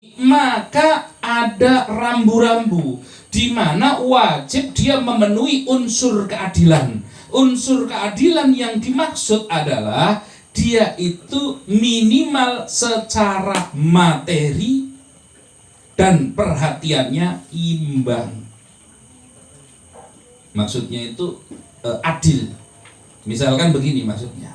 maka ada rambu-rambu di mana wajib dia memenuhi unsur keadilan. Unsur keadilan yang dimaksud adalah dia itu minimal secara materi dan perhatiannya imbang. Maksudnya itu adil. Misalkan begini maksudnya.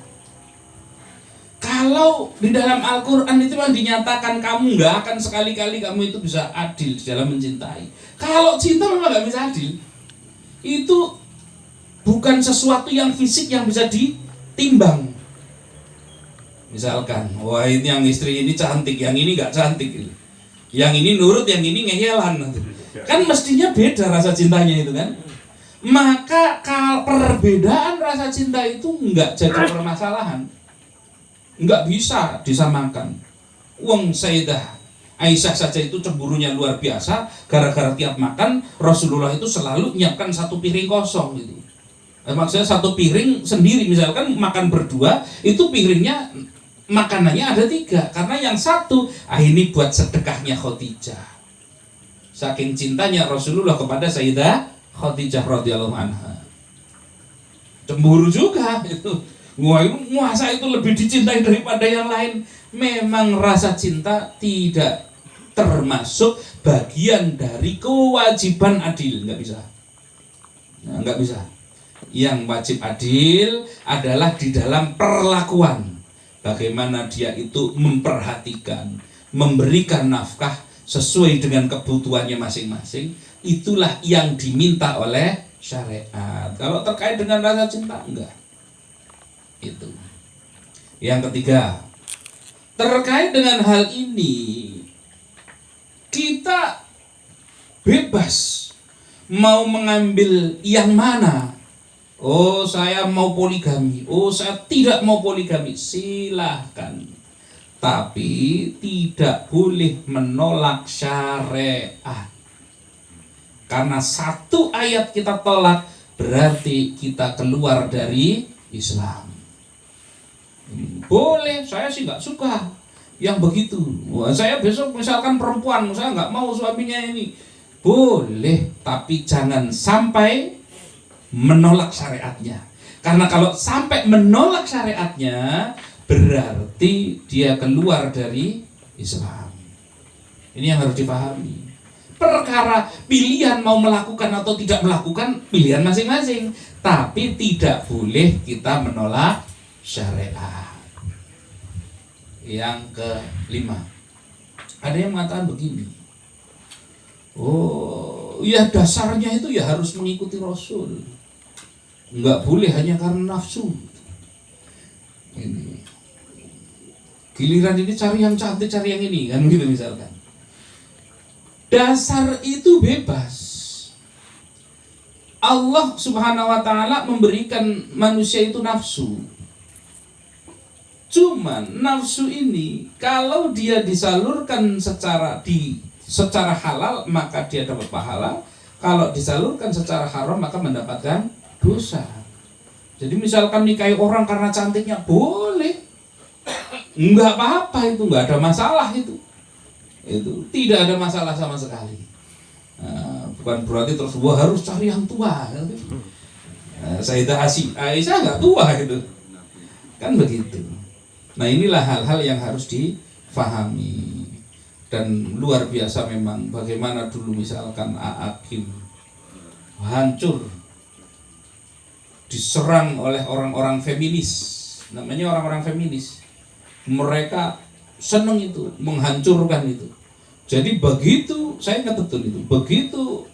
Kalau di dalam Al-Quran itu yang dinyatakan kamu nggak akan sekali-kali kamu itu bisa adil di dalam mencintai. Kalau cinta memang nggak bisa adil. Itu bukan sesuatu yang fisik yang bisa ditimbang. Misalkan, wah ini yang istri ini cantik, yang ini nggak cantik. Yang ini nurut, yang ini ngeyelan. Kan mestinya beda rasa cintanya itu kan. Maka perbedaan rasa cinta itu nggak jadi permasalahan. Nggak bisa disamakan. Wong Sayyidah Aisyah saja itu cemburunya luar biasa, gara-gara tiap makan Rasulullah itu selalu nyiapkan satu piring kosong gitu. Maksudnya satu piring sendiri, misalkan makan berdua, itu piringnya makanannya ada 3, karena yang satu ini buat sedekahnya Khadijah. Saking cintanya Rasulullah kepada Sayyidah Khadijah radhiyallahu anha. Cemburu juga itu. Wah, masa itu lebih dicintai daripada yang lain. Memang rasa cinta tidak termasuk bagian dari kewajiban adil. Nggak bisa. Nah, nggak bisa. Yang wajib adil adalah di dalam perlakuan. Bagaimana dia itu memperhatikan, memberikan nafkah sesuai dengan kebutuhannya masing-masing. Itulah yang diminta oleh syariat. Kalau terkait dengan rasa cinta, enggak. Itu. Yang ketiga, terkait dengan hal ini kita bebas mau mengambil yang mana. Oh, saya mau poligami. Oh, saya tidak mau poligami. Silahkan. Tapi tidak boleh menolak syariat. Karena satu ayat kita tolak berarti kita keluar dari Islam. Boleh, saya sih nggak suka yang begitu. Wah, saya besok misalkan perempuan, saya nggak mau suaminya ini. Boleh, tapi jangan sampai menolak syariatnya. Karena kalau sampai menolak syariatnya, berarti dia keluar dari Islam. Ini yang harus dipahami. Perkara pilihan mau melakukan atau tidak melakukan, pilihan masing-masing. Tapi tidak boleh kita menolak syariat. Yang kelima, ada yang mengatakan begini, oh ya dasarnya itu ya harus mengikuti Rasul, nggak boleh hanya karena nafsu. Ini giliran ini cari yang cantik, cari yang ini kan gitu misalkan. Dasar itu bebas. Allah subhanahu wa ta'ala memberikan manusia itu nafsu. Cuman nafsu ini kalau dia disalurkan secara halal maka dia dapat pahala. Kalau disalurkan secara haram maka mendapatkan dosa. Jadi misalkan nikahi orang karena cantiknya boleh, nggak apa-apa, itu nggak ada masalah itu tidak ada masalah sama sekali. Bukan berarti terus harus cari yang tua. Sayyidah Aisyah nggak tua gitu, kan begitu. Nah inilah hal-hal yang harus difahami. Dan luar biasa memang bagaimana dulu misalkan Aakim hancur diserang oleh orang-orang feminis. Namanya orang-orang feminis. Mereka senang itu, menghancurkan itu. Jadi begitu, saya ingat betul itu, begitu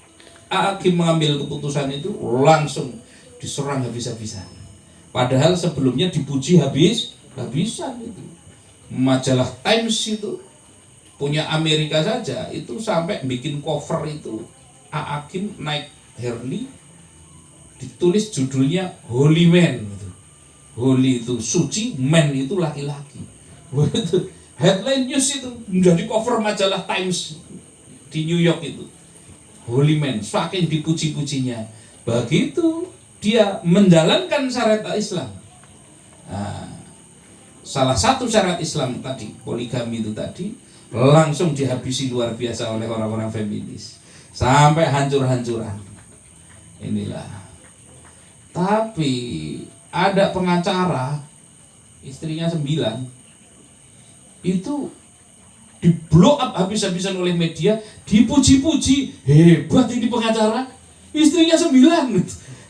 Aakim mengambil keputusan itu langsung diserang habis-habisan. Padahal sebelumnya dipuji habis-habisan itu. Majalah Times itu punya Amerika saja itu sampai bikin cover itu Aakim naik Harley, ditulis judulnya Holy Man gitu. Holy itu suci, man itu laki-laki. Itu headline news itu menjadi cover majalah Times di New York itu. Holy Man, saking dipuji-pujinya. Begitu dia menjalankan syariat Islam. Nah, salah satu syarat Islam tadi, poligami itu tadi, langsung dihabisi luar biasa oleh orang-orang feminis sampai hancur-hancuran. Inilah. Tapi ada pengacara, istrinya 9, itu di blow up habis-habisan oleh media, dipuji-puji, hebat ini pengacara, istrinya 9,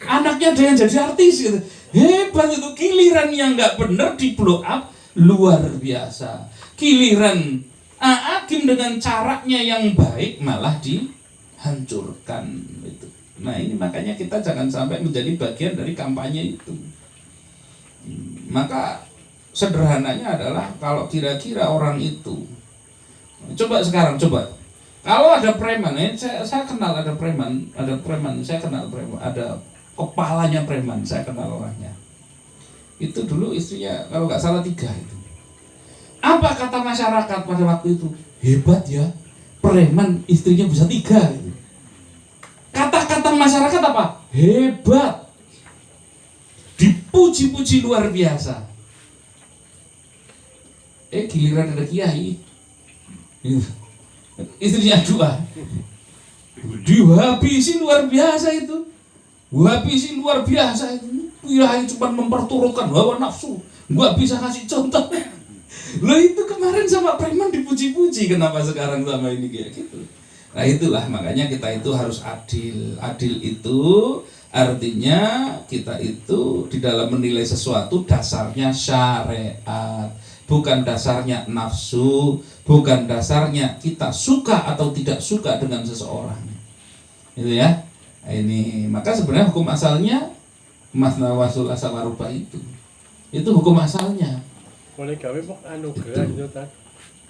anaknya ada yang jadi artis gitu. Hebat itu. Giliran yang nggak bener di blow up luar biasa. Giliran Hakim dengan caranya yang baik malah dihancurkan itu. Nah ini makanya kita jangan sampai menjadi bagian dari kampanye itu. Maka sederhananya adalah kalau kira-kira orang itu, coba sekarang kalau ada preman, saya kenal ada preman, saya kenal preman, ada kepalanya preman, saya kenal orangnya. Itu dulu istrinya kalau nggak salah 3 itu. Apa kata masyarakat pada waktu itu? Hebat ya, preman istrinya bisa 3 gitu. Kata-kata masyarakat apa? Hebat. Dipuji-puji luar biasa. Giliran ada kiai, istrinya 2, dihabisi luar biasa itu. Habisi luar biasa itu. Kiai cuma memperturutkan hawa nafsu, nggak bisa kasih contoh. Loh itu kemarin sama preman dipuji-puji, kenapa sekarang sama ini kayak gitu? Nah itulah makanya kita itu harus adil. Adil itu artinya kita itu di dalam menilai sesuatu dasarnya syariat, bukan dasarnya nafsu, bukan dasarnya kita suka atau tidak suka dengan seseorang. Itu ya. Ini maka sebenarnya hukum asalnya masna wasul asal warubah itu hukum asalnya. Boleh gawe kok anugerah itu kan.